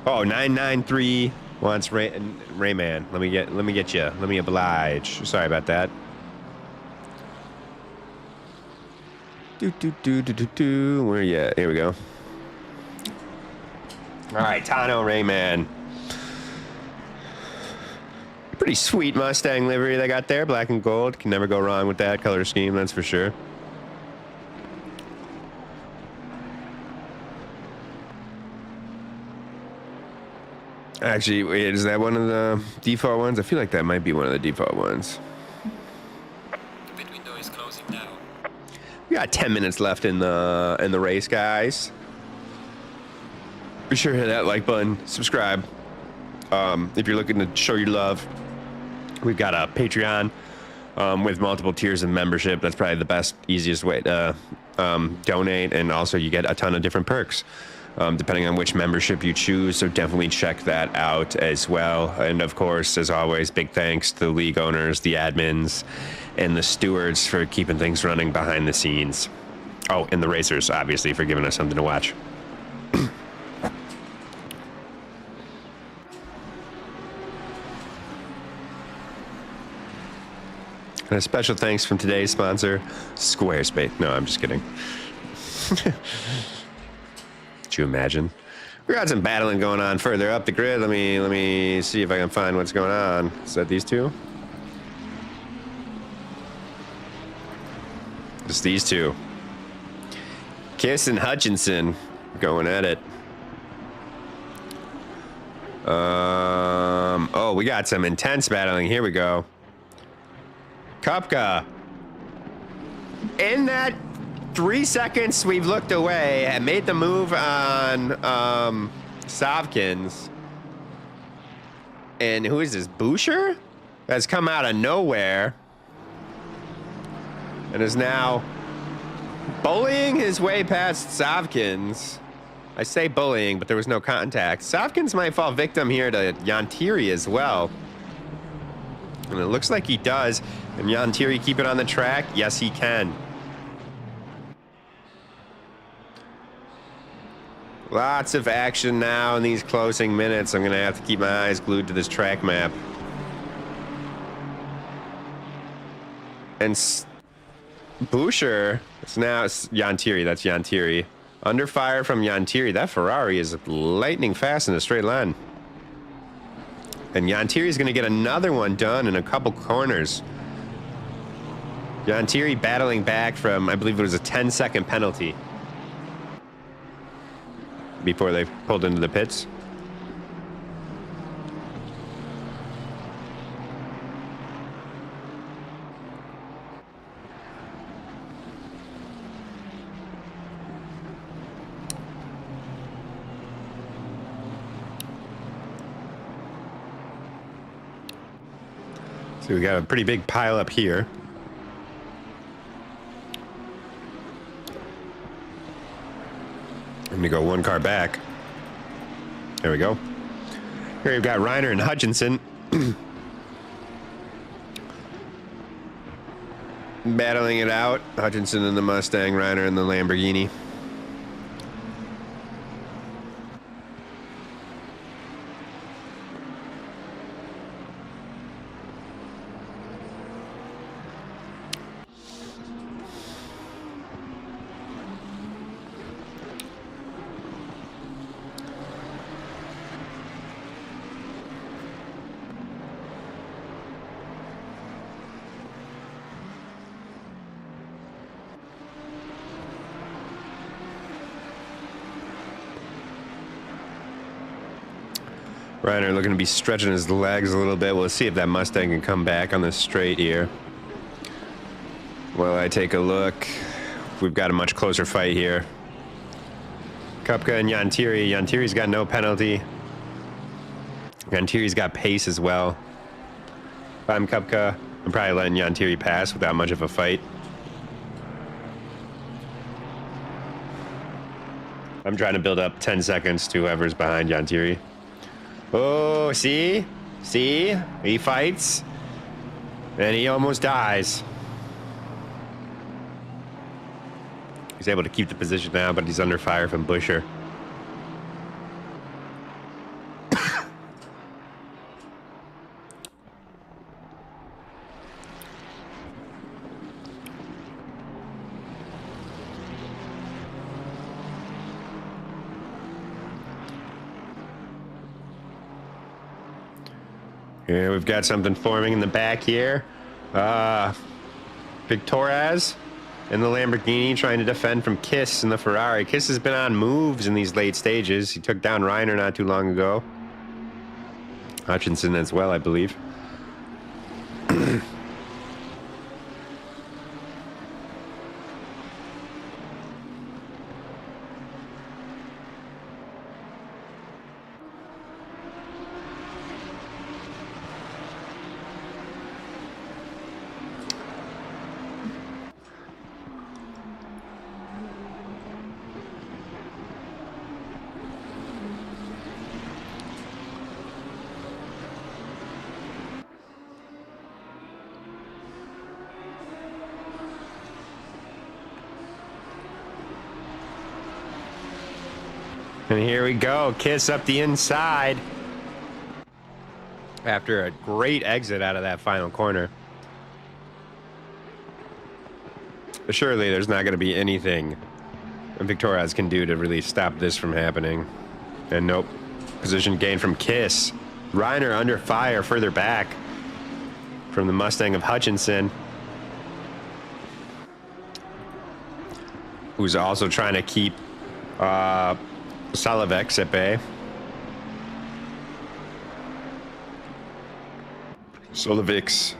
Oh, 993 wants Rayman. Let me get you. Let me oblige. Sorry about that. Where you at? Here we go. All right, Tano Rayman. Pretty sweet Mustang livery they got there, black and gold. Can never go wrong with that color scheme, that's for sure. Actually, wait, is that one of the default ones? I feel like that might be one of the default ones. The pit window is closing now. We got 10 minutes left in the race, guys. Be sure to hit that like button, subscribe. If you're looking to show your love, we've got a Patreon with multiple tiers of membership. That's probably the best, easiest way to donate, and also you get a ton of different perks depending on which membership you choose, so definitely check that out as well. And of course, as always, big thanks to the league owners, the admins, and the stewards for keeping things running behind the scenes. Oh, and the racers, obviously, for giving us something to watch. And a special thanks from today's sponsor, Squarespace. No, I'm just kidding. Could you imagine? We got some battling going on further up the grid. Let me see if I can find what's going on. Is that these two? Just these two. Kiss and Hutchinson going at it. Oh, we got some intense battling. Here we go. Kupka. In that 3 seconds we've looked away and made the move on Savkins. And who is this? Boucher? Has come out of nowhere and is now bullying his way past Savkins. I say bullying, but there was no contact. Savkins might fall victim here to Yantiri as well. And it looks like he does. And Yantiri keep it on the track? Yes, he can. Lots of action now in these closing minutes. I'm going to have to keep my eyes glued to this track map. And Boucher, it's now Yantiri. That's Yantiri. Under fire from Yantiri. That Ferrari is lightning fast in a straight line. And Yantiri's going to get another one done in a couple corners. Yantiri battling back from, I believe it was a 10-second penalty before they pulled into the pits. So we got a pretty big pile up here. I'm gonna go one car back. There we go. Here we've got Reiner and Hutchinson battling it out. Hutchinson in the Mustang, Reiner in the Lamborghini. Reiner looking to be stretching his legs a little bit. We'll see if that Mustang can come back on the straight here. Well, I take a look. We've got a much closer fight here. Kupka and Yantiri. Yantiri's got no penalty. Yantiri's got pace as well. If I'm Kupka, I'm probably letting Yantiri pass without much of a fight. I'm trying to build up 10 seconds to whoever's behind Yantiri. Oh, see? See? He fights. And he almost dies. He's able to keep the position now, but he's under fire from Busher. Yeah, we've got something forming in the back here. Victoraz in the Lamborghini trying to defend from Kiss in the Ferrari. Kiss has been on moves in these late stages. He took down Reiner not too long ago. Hutchinson as well, I believe. And here we go, Kiss up the inside. After a great exit out of that final corner. But surely there's not going to be anything Victoraz can do to really stop this from happening. And nope, position gain from Kiss. Reiner under fire further back from the Mustang of Hutchinson, who's also trying to keep Salavex at bay. Salavex.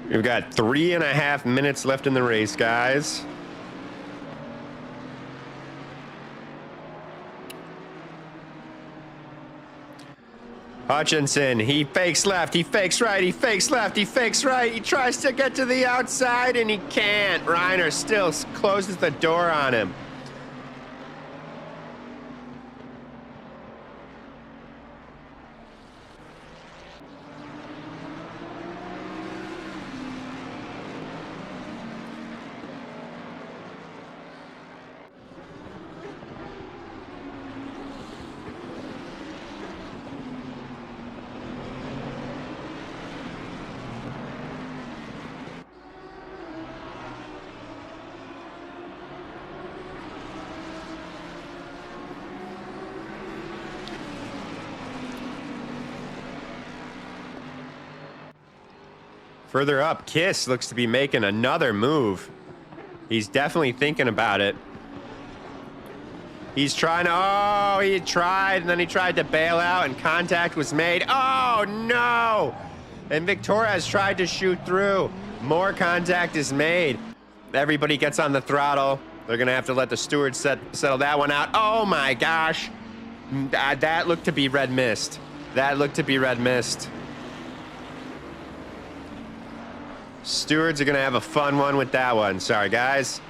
We've got 3.5 minutes left in the race, guys. Hutchinson, he fakes left, he fakes right, he fakes left, he fakes right. He tries to get to the outside and he can't. Reiner still closes the door on him. Further up, Kiss looks to be making another move. He's definitely thinking about it. He's trying to, oh, he tried, and then he tried to bail out, and contact was made. Oh, no! And Victoria's tried to shoot through. More contact is made. Everybody gets on the throttle. They're going to have to let the stewards settle that one out. Oh, my gosh. That looked to be red mist. That looked to be red mist. Stewards are going to have a fun one with that one. Sorry, guys.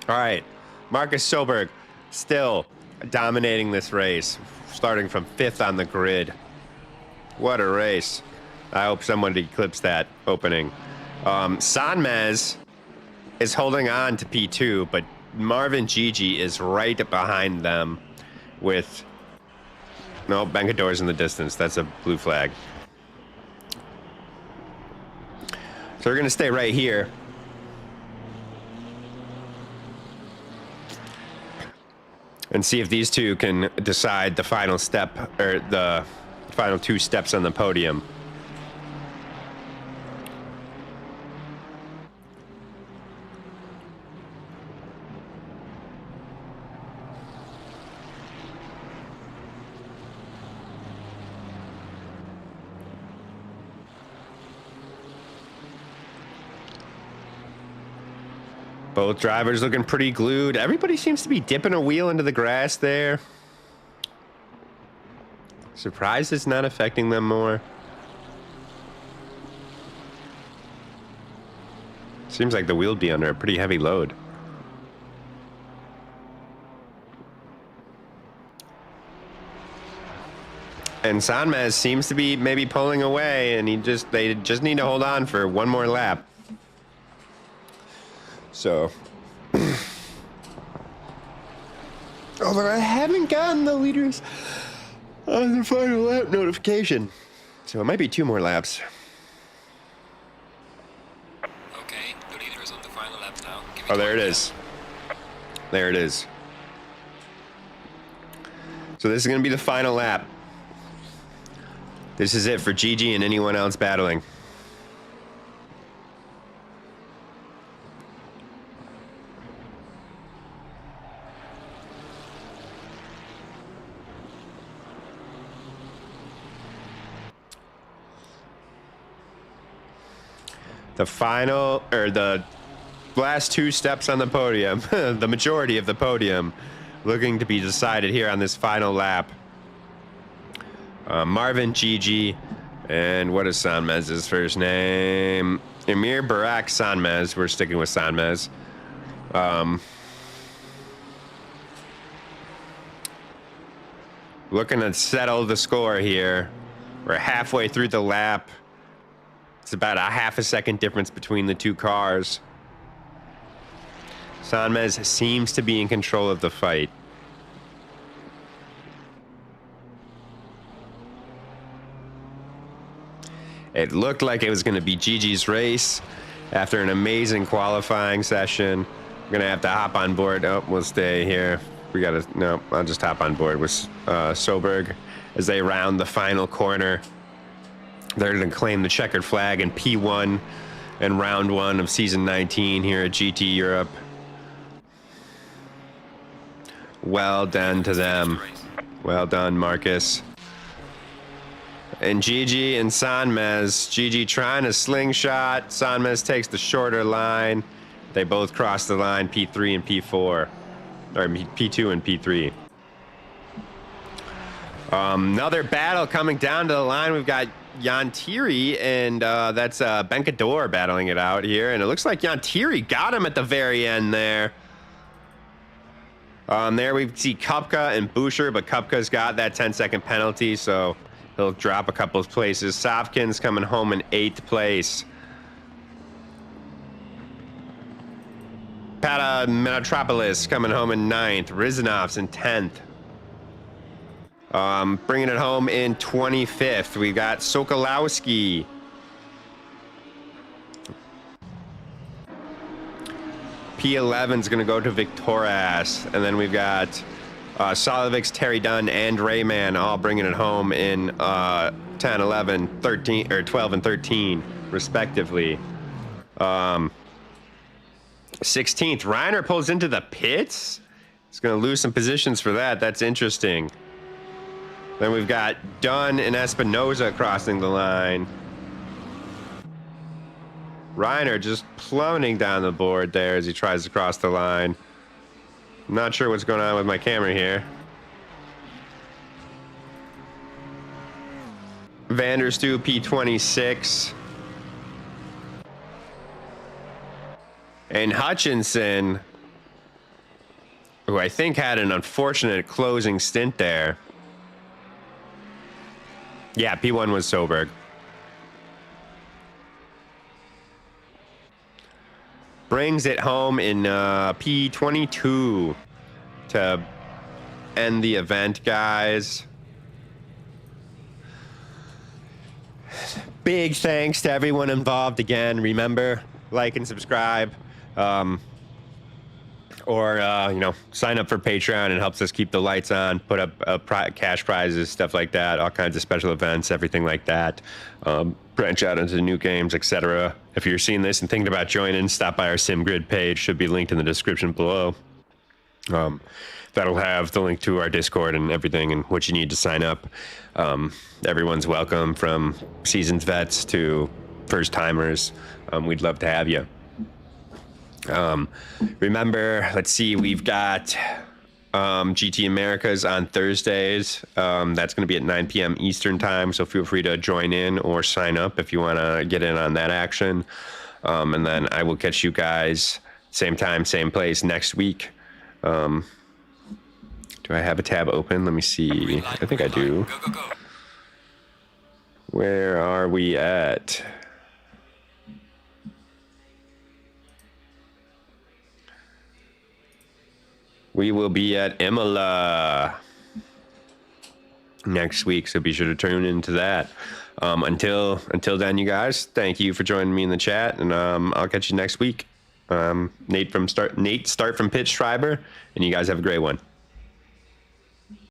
All right. Marcus Soberg still dominating this race, starting from 5th on the grid. What a race. I hope someone eclipsed that opening. Sanmez is holding on to P2, but Marvin Gigi is right behind them with... No, Bencador's in the distance. That's a blue flag. So we're going to stay right here. And see if these two can decide the final step, or the final 2 steps on the podium. Both drivers looking pretty glued. Everybody seems to be dipping a wheel into the grass there. Surprised it's not affecting them more. Seems like the wheel would be under a pretty heavy load. And Sanmez seems to be maybe pulling away, and they just need to hold on for one more lap. So, although I haven't gotten the leaders on the final lap notification, so it might be 2 more laps. Okay, the leader is on the final lap now. Oh, there it is. There it is. So this is going to be the final lap. This is it for Gigi and anyone else battling. The final, or the last 2 steps on the podium, the majority of the podium, looking to be decided here on this final lap. Marvin Gigi, and what is Sanmez's first name? Emir Barak Sanmez. We're sticking with Sanmez. Looking to settle the score here. We're halfway through the lap. It's about a half a second difference between the 2 cars. Sanmez seems to be in control of the fight. It looked like it was going to be Gigi's race after an amazing qualifying session. We're going to have to hop on board. Oh, we'll stay here. We got to, no, I'll just hop on board with Soberg as they round the final corner. They're going to claim the checkered flag in P1 and round 1 of season 19 here at GT Europe. Well done to them. Well done, Marcus. And Gigi and Sanmez. Gigi trying to slingshot. Sanmez takes the shorter line. They both cross the line, P3 and P4. Or P2 and P3. Another battle coming down to the line. We've got Yantiri and that's Bencador battling it out here. And it looks like Yantiri got him at the very end there. There we see Kupka and Boucher, but Kupka's got that 10-second penalty, so he'll drop a couple of places. Sovkin's coming home in 8th place. Pata Metropolis coming home in 9th. Rizanov's in 10th. Bringing it home in 25th, we got Sokolowski. P11's going to go to Victorias. And then we've got Solovic's Terry Dunn and Rayman all bringing it home in 10th 10, 11, 13, or 12 and 13, respectively. 16th, Reiner pulls into the pits. He's going to lose some positions for that. That's interesting. Then we've got Dunn and Espinoza crossing the line. Reiner just plummeting down the board there as he tries to cross the line. I'm not sure what's going on with my camera here. Vanderstu P26. And Hutchinson, who I think had an unfortunate closing stint there. Yeah, P1 was Soberg. Brings it home in P22 to end the event, guys. Big thanks to everyone involved again. Remember, like and subscribe. Or sign up for Patreon. It helps us keep the lights on, put up cash prizes, stuff like that, all kinds of special events, everything like that. Branch out into new games, etc. If you're seeing this and thinking about joining, stop by our SimGrid page. Should be linked in the description below. That'll have the link to our Discord and everything and what you need to sign up. Everyone's welcome, from seasoned vets to first timers. We'd love to have you. Remember, let's see, we've got GT Americas on Thursdays. That's going to be at 9 p.m. Eastern time, so feel free to join in or sign up if you want to get in on that action. And then I will catch you guys same time, same place next week. Do I have a tab open? Let me see. I think I do. Go, go, go. Where are we at? We will be at Imola next week, so be sure to tune into that. Until then, you guys, thank you for joining me in the chat, and I'll catch you next week. Nate Start from Pitch Schreiber, and you guys have a great one.